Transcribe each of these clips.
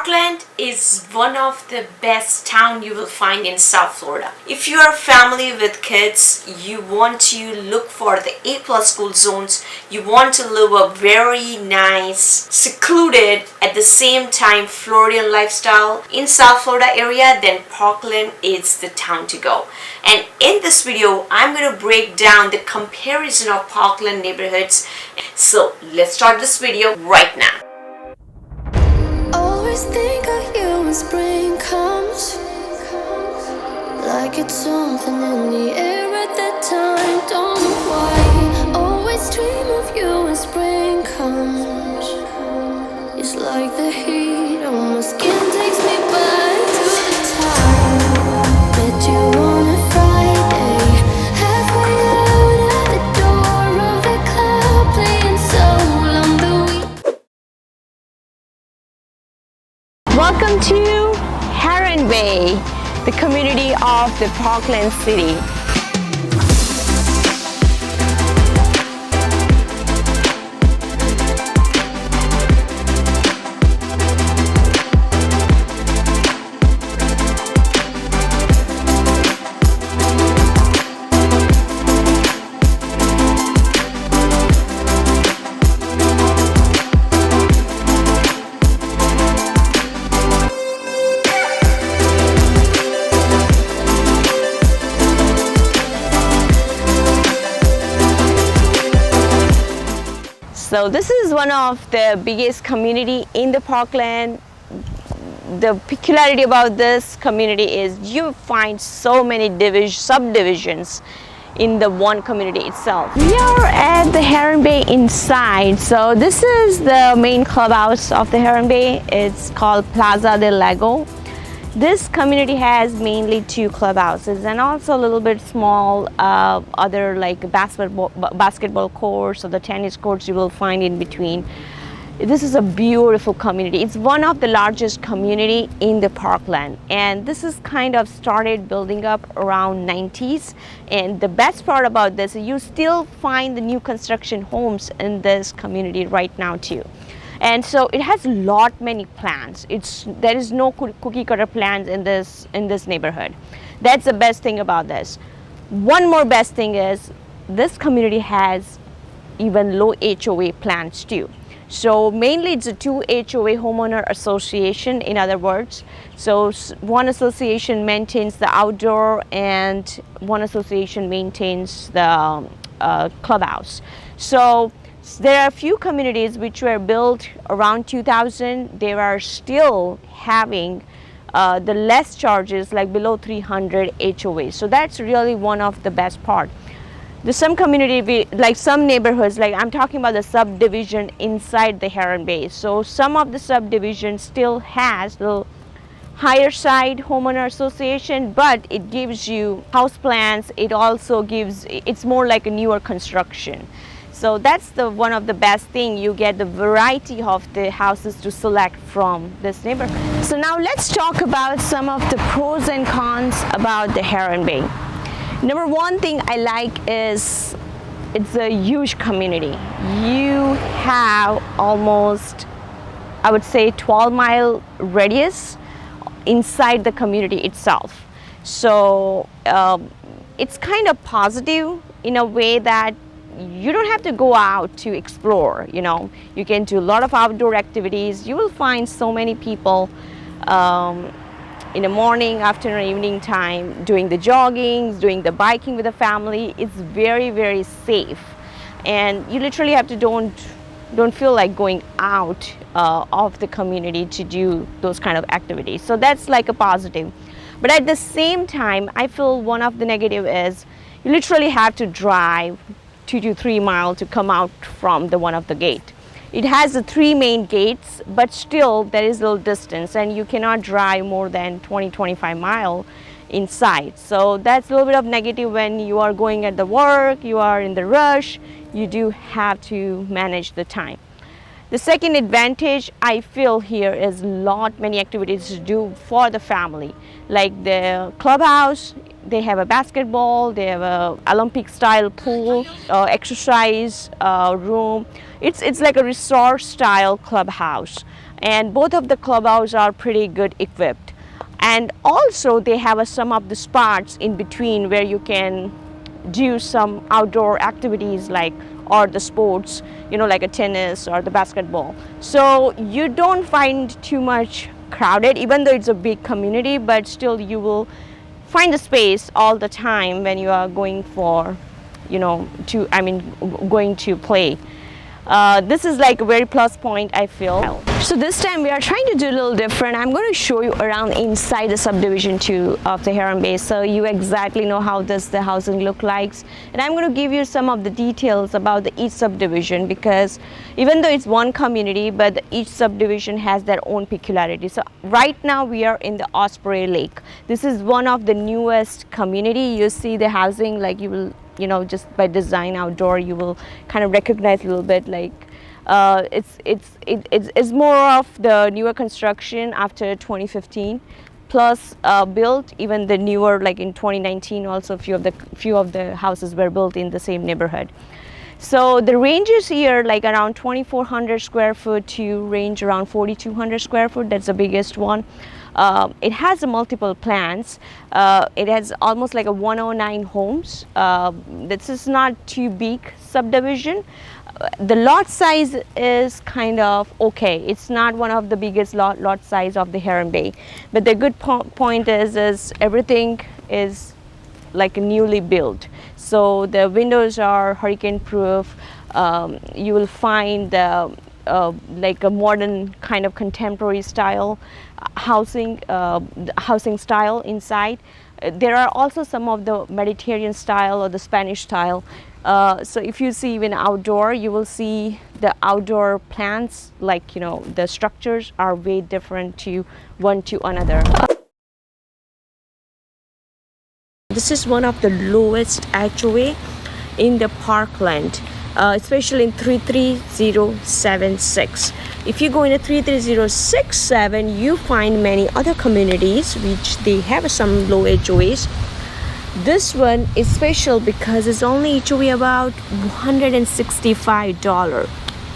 Parkland is one of the best town you will find in South Florida. If you are a family with kids, you want to look for the A+ school zones, you want to live a very nice, secluded, at the same time Floridian lifestyle in South Florida area, then Parkland is the town to go. And in this video, I'm going to break down the comparison of Parkland neighborhoods. So let's start this video right now. Always think of you when spring comes, like it's something in the air at that time. Don't know why. Always dream of you when spring comes. It's like the heat on my skin takes me back to the time met you on a Friday, halfway out at the door of the club, playing soul on the weekend. Welcome to Heron Bay, the community of the Parkland City. So this is one of the biggest community in the Parkland. The peculiarity about this community is you find so many subdivisions in the one community itself. We are at the Heron Bay inside. So this is the main clubhouse of the Heron Bay. It's called Plaza del Lago. This community has mainly 2 clubhouses and also a little bit small other like basketball courts or the tennis courts you will find in between. This is a beautiful community. It's one of the largest community in the Parkland, and this is kind of started building up around 90s. And the best part about this is you still find the new construction homes in this community right now too. And so it has many plans. There is no cookie cutter plans in this neighborhood. That's the best thing about this. One more best thing is this community has even low HOA plans too. So mainly it's a 2 HOA homeowner association, in other words. So one association maintains the outdoor and one association maintains the clubhouse. So there are a few communities which were built around 2000. They are still having the less charges, like below 300 HOA. So that's really one of the best part. There's some community, like some neighborhoods, like I'm talking about the subdivision inside the Heron Bay. So some of the subdivision still has the higher side homeowner association, but it gives you house plans. It also gives, it's more like a newer construction. So that's one of the best thing. You get the variety of the houses to select from this neighborhood. So now let's talk about some of the pros and cons about the Heron Bay. Number one thing I like is it's a huge community. You have almost, I would say, 12-mile radius inside the community itself. So it's kind of positive in a way that you don't have to go out to explore. You can do a lot of outdoor activities. You will find so many people in the morning, afternoon, evening time doing the jogging, doing the biking with the family. It's very, very safe, and you literally have to don't feel like going out of the community to do those kind of activities. So that's like a positive. But at the same time, I feel one of the negative is you literally have to drive 2 to 3 miles to come out from one of the gate. It has the 3 main gates, but still there is a little distance and you cannot drive more than 20-25 miles inside. So that's a little bit of negative when you are going at the work, you are in the rush, you do have to manage the time. The second advantage I feel here is many activities to do for the family, like the clubhouse. They have a basketball, they have a Olympic style pool, exercise room. It's like a resort style clubhouse. and both of the clubhouses are pretty good equipped. And also they have some of the spots in between where you can do some outdoor activities like, or the sports, you know, like a tennis or the basketball. So you don't find too much crowded, even though it's a big community, but still you will find a space all the time when you are going for, you know, going to play. This is like a very plus point, I feel. So this time we are trying to do a little different. I'm going to show you around inside the subdivision too of the Heron Bay, so you exactly know how does the housing look like. And I'm going to give you some of the details about each subdivision, because even though it's one community, but each subdivision has their own peculiarity. So right now we are in the Osprey Lake. This is one of the newest community. You see the housing, like you will, you know, just by design outdoor, you will kind of recognize a little bit like it's more of the newer construction after 2015, plus built even the newer, like in 2019 also few of the houses were built in the same neighborhood. So the ranges here like around 2,400 square foot to range around 4,200 square foot. That's the biggest one. It has multiple plans. It has almost like a 109 homes. This is not too big subdivision. The lot size is kind of okay. It's not one of the biggest lot size of the Heron Bay, but the good point is everything is like newly built. So the windows are hurricane proof. You will find like a modern kind of contemporary style housing style inside. There are also some of the Mediterranean style or the Spanish style. So if you see even outdoor, you will see the outdoor plants, like, you know, the structures are way different to one to another. This is one of the lowest HOA in the Parkland, especially in 33076. If you go in a 33067, you find many other communities which they have some low HOAs. This one is special because it's only HOA about $165,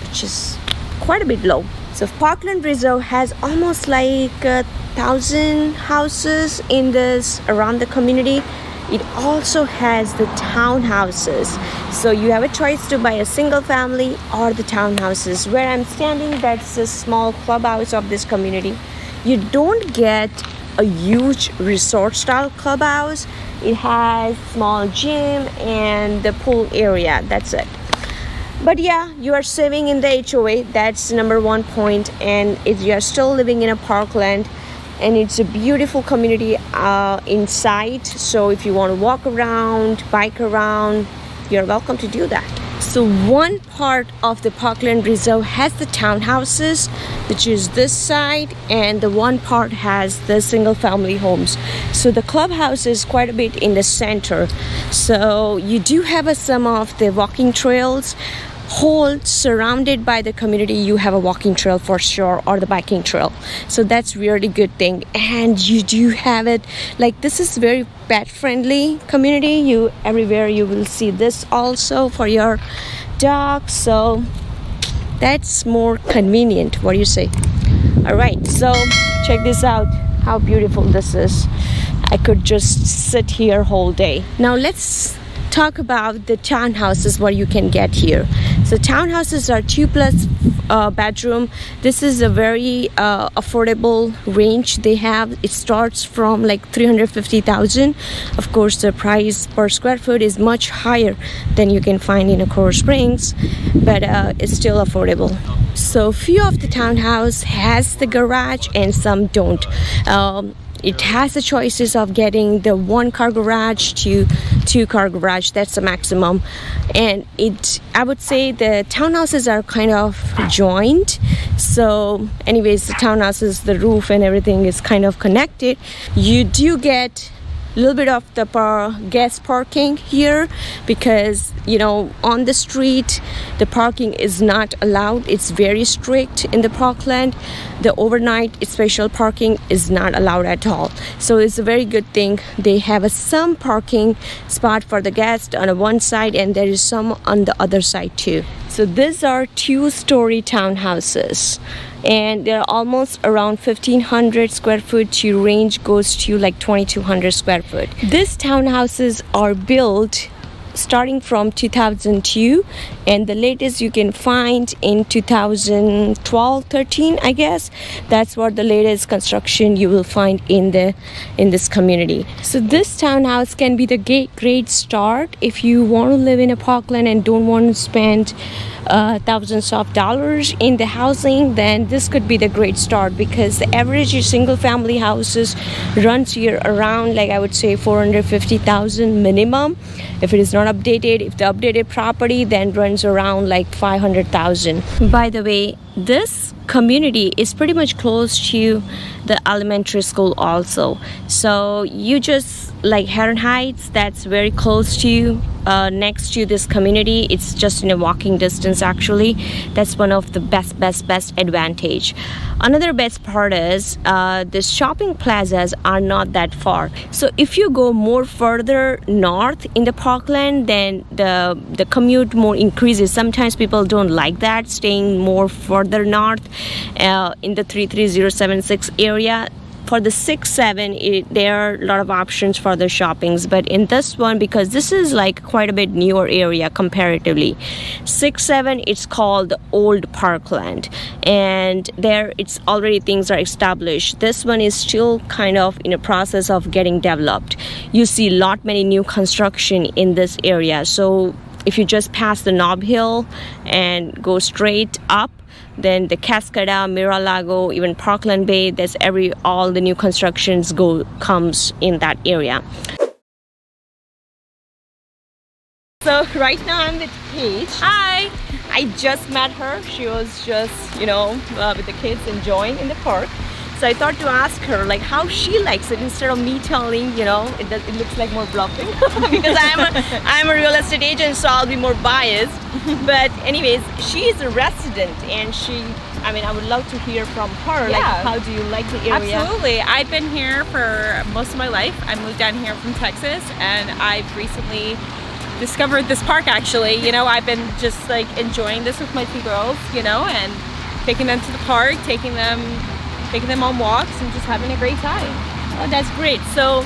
which is quite a bit low. So Parkland Reserve has almost like 1,000 houses in this around the community. It also has the townhouses. So you have a choice to buy a single family or the townhouses. Where I'm standing, that's a small clubhouse of this community. You don't get a huge resort style clubhouse. It has small gym and the pool area. That's it. But yeah, you are saving in the HOA. That's number one point. And if you are still living in a Parkland, and it's a beautiful community inside. So if you want to walk around, bike around, you're welcome to do that. So one part of the Parkland Reserve has the townhouses, which is this side, and the one part has the single family homes. So the clubhouse is quite a bit in the center. So you do have some of the walking trails. Whole surrounded by the community, you have a walking trail for sure, or the biking trail. So that's really good thing. And you do have it, like, this is very pet friendly community. You everywhere you will see this also for your dog. So that's more convenient. What do you say? All right, so check this out, how beautiful this is. I could just sit here whole day. Now let's talk about the townhouses, what you can get here. So townhouses are 2+ bedroom. This is a very affordable range they have. It starts from like 350,000. Of course, the price per square foot is much higher than you can find in a Coral Springs, but it's still affordable. So few of the townhouse has the garage and some don't. It has the choices of getting the 1-car garage to 2-car garage. That's the maximum. And I would say the townhouses are kind of joined. So anyways, the townhouses, the roof and everything is kind of connected. You do get a little bit of the guest parking here, because, you know, on the street the parking is not allowed. It's very strict in the Parkland. The overnight special parking is not allowed at all. So it's a very good thing. They have some parking spot for the guests on one side, and there is some on the other side too. So these are 2-story townhouses, and they're almost around 1,500 square foot to range goes to like 2,200 square foot. These townhouses are built starting from 2002, and the latest you can find in 2012-13, I guess. That's what the latest construction you will find in this community. So this townhouse can be the great start if you want to live in a Parkland and don't want to spend thousands of dollars in the housing. Then this could be the great start, because the average single family houses runs here around, like I would say, 450,000 minimum if it is not updated. If the updated property then runs around like 500,000. By the way, this community is pretty much close to the elementary school also. So you just like Heron Heights, that's very close to you. Next to this community, it's just in a walking distance actually. That's one of the best advantage. Another best part is the shopping plazas are not that far. So if you go more further north in the Parkland, then the commute more increases. Sometimes people don't like that, staying more further north in the 33076 area. For the 6-7, there are a lot of options for the shoppings, but in this one, because this is like quite a bit newer area comparatively, 6-7, it's called Old Parkland, and there it's already things are established. This one is still kind of in a process of getting developed. You see many new construction in this area. So if you just pass the Knob Hill and go straight up, then the Cascada, Mira-Lago, even Parkland Bay, all the new constructions comes in that area. So right now I'm with Paige. Hi! I just met her. She was just, with the kids enjoying in the park. So I thought to ask her like how she likes it, instead of me telling, it looks like more bluffing because I'm a real estate agent, so I'll be more biased. But anyways, she is a resident, and I would love to hear from her. Yeah. Like, how do you like the area? Absolutely. I've been here for most of my life. I moved down here from Texas, and I've recently discovered this park actually. I've been just like enjoying this with my 2 girls, and taking them to the park, taking them on walks, and just having a great time. Oh, that's great. So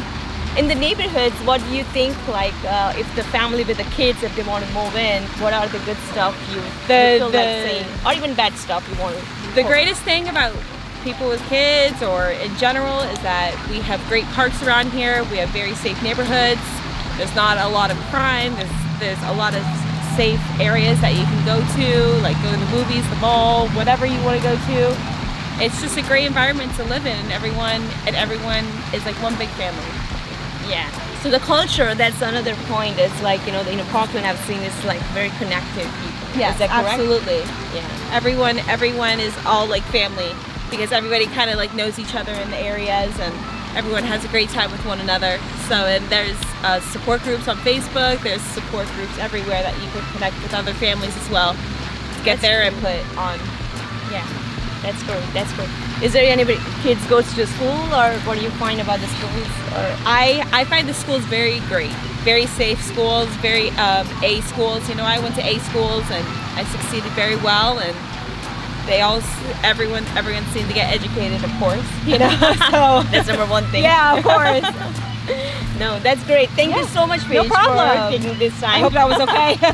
in the neighborhoods, what do you think, like if the family with the kids, if they want to move in, what are the good stuff you feel like saying, or even bad stuff you want to report? The greatest thing about people with kids or in general is that we have great parks around here. We have very safe neighborhoods. There's not a lot of crime. There's a lot of safe areas that you can go to, like go to the movies, the mall, whatever you want to go to. It's just a great environment to live in, and everyone is like one big family. Yeah. So the culture, that's another point. It's like, in Parkland I've seen it's like very connected people. Yes, is that correct? absolutely. Yeah. Everyone is all like family, because everybody kind of like knows each other in the areas, and everyone has a great time with one another. So, and there's support groups on Facebook. There's support groups everywhere that you can connect with other families as well to get their input on. Yeah. That's great. Is there anybody kids goes to school, or what do you find about the schools? Or I find the schools very great, very safe schools, very A schools. I went to A schools and I succeeded very well, and everyone seemed to get educated, of course. So that's number one thing. Yeah, of course. No, that's great. Thank you so much, Paige, No problem. for taking this time. I hope that was okay.